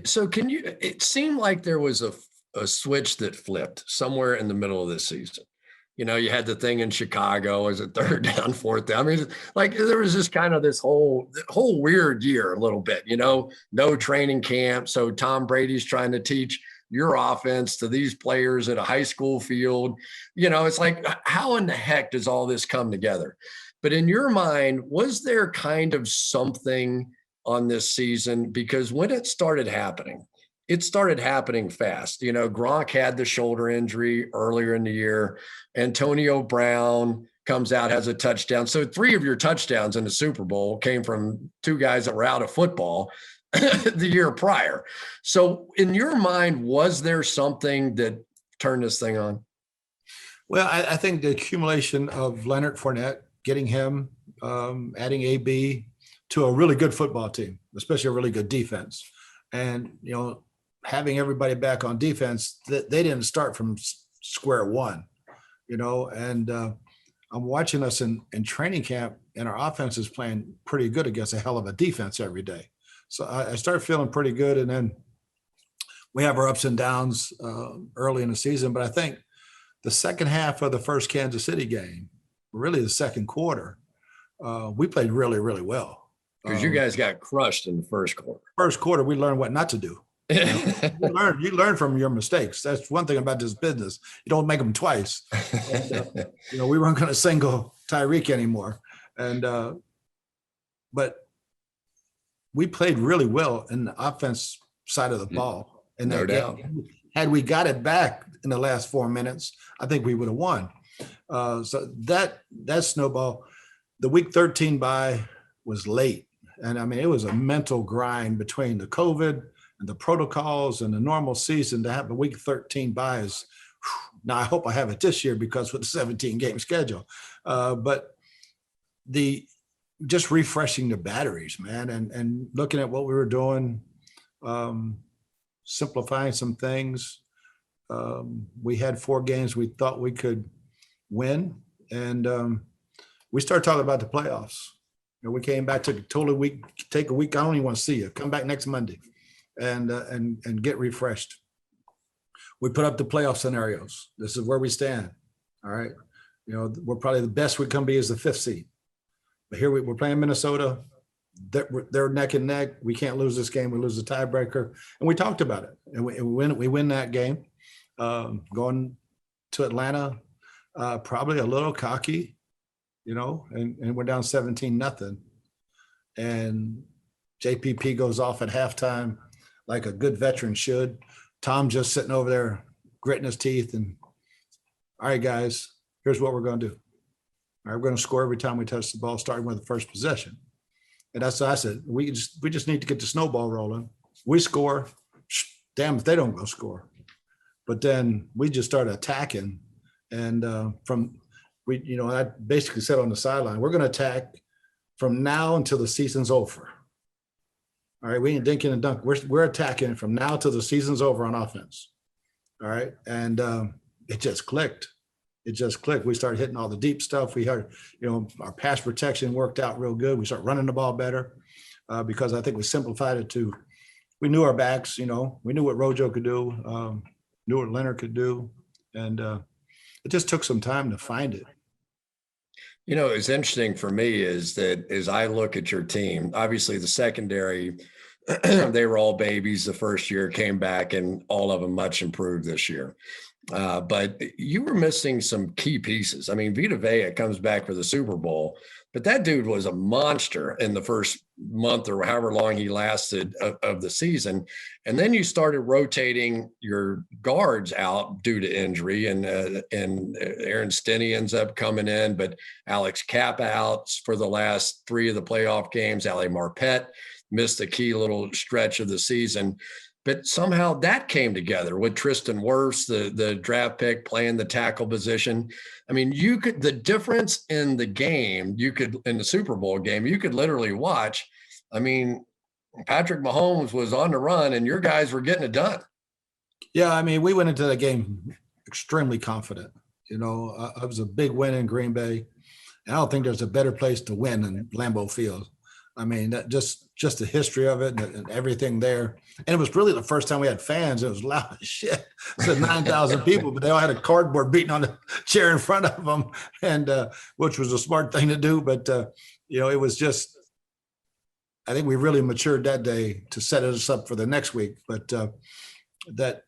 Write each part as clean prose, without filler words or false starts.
So it seemed like there was a switch that flipped somewhere in the middle of this season. You had the thing in Chicago as a third down, fourth down. I mean, like there was just kind of this whole weird year a little bit, no training camp. So Tom Brady's trying to teach your offense to these players at a high school field. It's like, how in the heck does all this come together? But in your mind, was there kind of something on this season? Because when it started happening fast. Gronk had the shoulder injury earlier in the year. Antonio Brown comes out, has a touchdown. So 3 of your touchdowns in the Super Bowl came from 2 guys that were out of football the year prior. So in your mind, was there something that turned this thing on? Well, I think the accumulation of Leonard Fournette, getting him, adding AB to a really good football team, especially a really good defense. And, having everybody back on defense, they didn't start from square one, and I'm watching us in training camp, and our offense is playing pretty good against a hell of a defense every day. So I started feeling pretty good, and then we have our ups and downs early in the season. But I think the second half of the first Kansas City game, really the second quarter, we played really, really well. Because you guys got crushed in the first quarter. First quarter, we learned what not to do. You learn from your mistakes. That's one thing about this business. You don't make them twice. And, we weren't going to single Tyreek anymore. And but we played really well in the offense side of the ball. And no doubt. Had we got it back in the last 4 minutes, I think we would have won. So that snowball, the week 13 bye was late. And I mean, it was a mental grind between the COVID and the protocols and the normal season. To have a week 13 bye is, now I hope I have it this year because with the 17 game schedule, but just refreshing the batteries, man, and looking at what we were doing, simplifying some things. We had 4 games we thought we could win, and we started talking about the playoffs. We came back, took a totally week, take a week. I don't even want to see you. Come back next Monday, and get refreshed. We put up the playoff scenarios. This is where we stand. All right, we're probably the best we can be is the 5th seed. But here we're playing Minnesota. They're neck and neck. We can't lose this game. We lose the tiebreaker, and we talked about it. And we win that game. Going to Atlanta, probably a little cocky. And we're down 17-0. And JPP goes off at halftime like a good veteran should. Tom just sitting over there, gritting his teeth. And, all right, guys, here's what we're going to do. All right, we're going to score every time we touch the ball, starting with the first possession. And that's what I said. We just need to get the snowball rolling. We score. Damn if they don't go score. But then we just started attacking. And I basically said on the sideline, we're going to attack from now until the season's over. All right, we ain't dinking and dunk. We're attacking from now till the season's over on offense. All right, and it just clicked. It just clicked. We started hitting all the deep stuff. We heard, our pass protection worked out real good. We started running the ball better because I think we simplified it to. We knew our backs. We knew what Rojo could do, knew what Leonard could do, and it just took some time to find it. It's interesting for me is that as I look at your team, obviously the secondary, they were all babies the first year, came back, and all of them much improved this year. But you were missing some key pieces. I mean, Vita Vea comes back for the Super Bowl, but that dude was a monster in the first month or however long he lasted of the season. And then you started rotating your guards out due to injury, and Aaron Stinney ends up coming in, but Alex Kapp out for the last 3 of the playoff games. Ali Marpet missed a key little stretch of the season. But somehow that came together with Tristan Wirfs, the draft pick, playing the tackle position. I mean, the difference in the game, in the Super Bowl game, you could literally watch. I mean, Patrick Mahomes was on the run and your guys were getting it done. Yeah, I mean, we went into the game extremely confident. It was a big win in Green Bay. And I don't think there's a better place to win than Lambeau Field. I mean, that just the history of it and everything there. And it was really the first time we had fans. It was loud as shit. So 9,000 people, but they all had a cardboard beating on the chair in front of them, and which was a smart thing to do. But it was just, I think we really matured that day to set us up for the next week. But that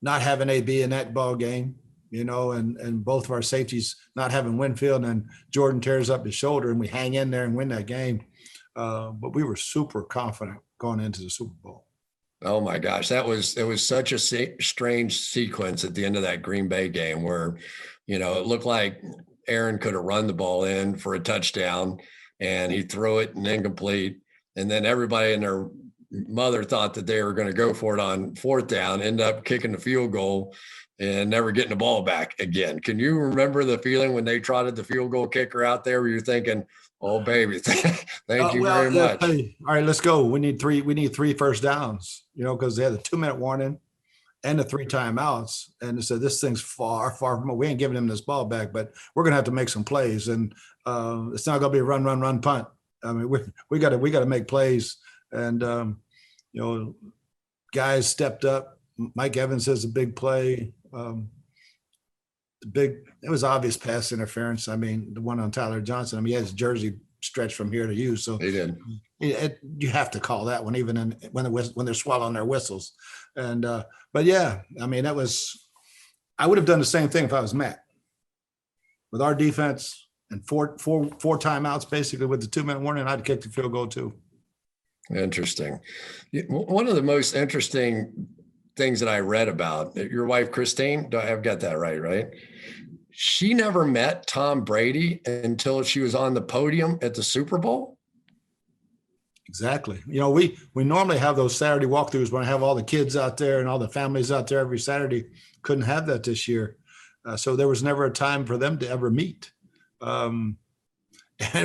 not having AB in that ball game, and both of our safeties not having Winfield, and Jordan tears up his shoulder and we hang in there and win that game. But we were super confident going into the Super Bowl. Oh my gosh, it was such a strange sequence at the end of that Green Bay game where, it looked like Aaron could have run the ball in for a touchdown and he threw it and incomplete. And then everybody and their mother thought that they were going to go for it on fourth down, end up kicking the field goal and never getting the ball back again. Can you remember the feeling when they trotted the field goal kicker out there where you're thinking, oh baby, thank you very much. All right, let's go. We need three first downs, because they had the 2-minute warning and the 3 timeouts. And they said, this thing's far, far from, we ain't giving them this ball back, but we're going to have to make some plays. And it's not going to be a run, punt. I mean, we got to make plays. And, guys stepped up. Mike Evans has a big play. It was obvious pass interference. I mean, the one on Tyler Johnson. I mean, he has his jersey stretched from here to you, so he did. You have to call that one, even when they're swallowing their whistles. And but yeah, I mean, I would have done the same thing if I was Matt. With our defense and four timeouts, basically with the 2-minute warning, I'd kick the field goal too. Interesting. One of the most interesting things that I read about your wife, Christine, I've got that right? She never met Tom Brady until she was on the podium at the Super Bowl. Exactly. We normally have those Saturday walkthroughs when I have all the kids out there and all the families out there every Saturday. Couldn't have that this year. So there was never a time for them to ever meet. And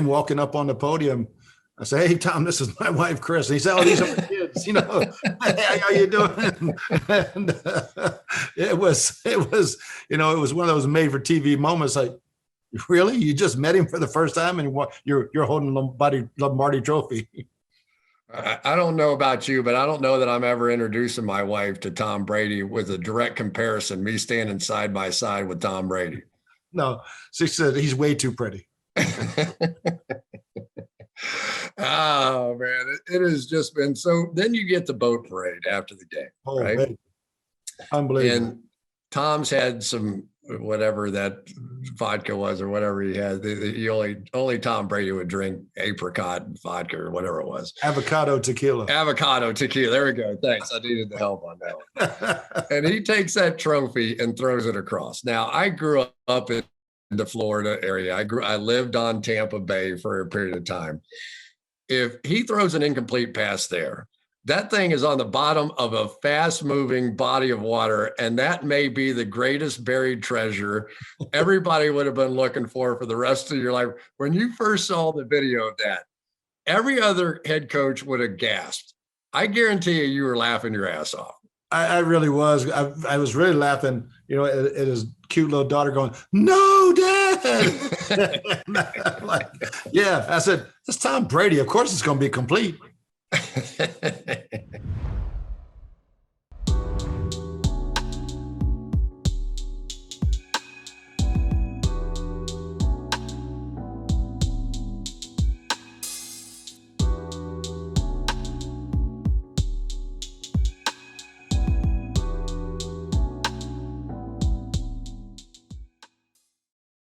walking up on the podium, I say, hey, Tom, this is my wife, Chris. And he said, oh, these are my kids, hey, how you doing? And it was one of those made for TV moments. Like, really? You just met him for the first time and you're holding Lombardi trophy. I don't know about you, but I don't know that I'm ever introducing my wife to Tom Brady with a direct comparison, me standing side by side with Tom Brady. No, she said he's way too pretty. Oh man, it has just been so. Then you get the boat parade after the game, right? Man. Unbelievable. And Tom's had some whatever that vodka was or whatever he had. Only Tom Brady would drink apricot vodka or whatever it was. Avocado tequila. There we go. Thanks. I needed the help on that one. And he takes that trophy and throws it across. Now I grew up in the Florida area. I lived on Tampa Bay for a period of time. If he throws an incomplete pass there, that thing is on the bottom of a fast-moving body of water, and that may be the greatest buried treasure everybody would have been looking for the rest of your life. When you first saw the video of that, every other head coach would have gasped. I guarantee you were laughing your ass off. I really was. I was really laughing, at his cute little daughter going, no, Dad. Like, yeah, I said, it's Tom Brady. Of course it's going to be complete.